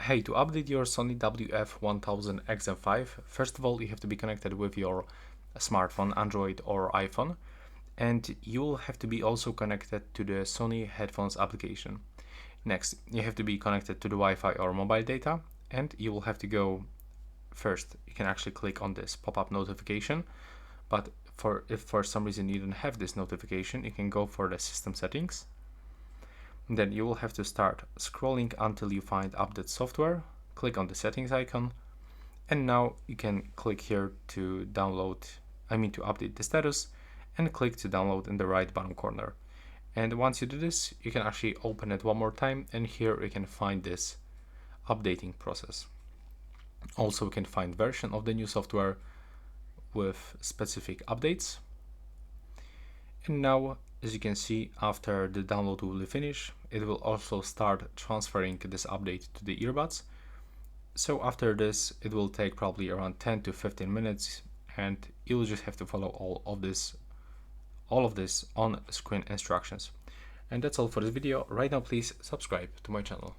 Hey, to update your Sony WF-1000XM5, first of all you have to be connected with your smartphone, Android or iPhone, and you will have to be also connected to the Sony Headphones application. Next, you have to be connected to the Wi-Fi or mobile data, and you will have to go first. You can actually click on this pop-up notification, but if for some reason you don't have this notification, you can go for the system settings. Then you will have to start scrolling until you find update software, click on the settings icon, and now you can click here to update the status, and click to download in the right bottom corner. And once you do this, you can actually open it one more time, and here you can find this updating process. Also, you can find version of the new software with specific updates. And now, as you can see, after the download will finish, it will also start transferring this update to the earbuds. So after this, it will take probably around 10 to 15 minutes, and you'll just have to follow all of this on-screen instructions. And that's all for this video. Right now, please subscribe to my channel.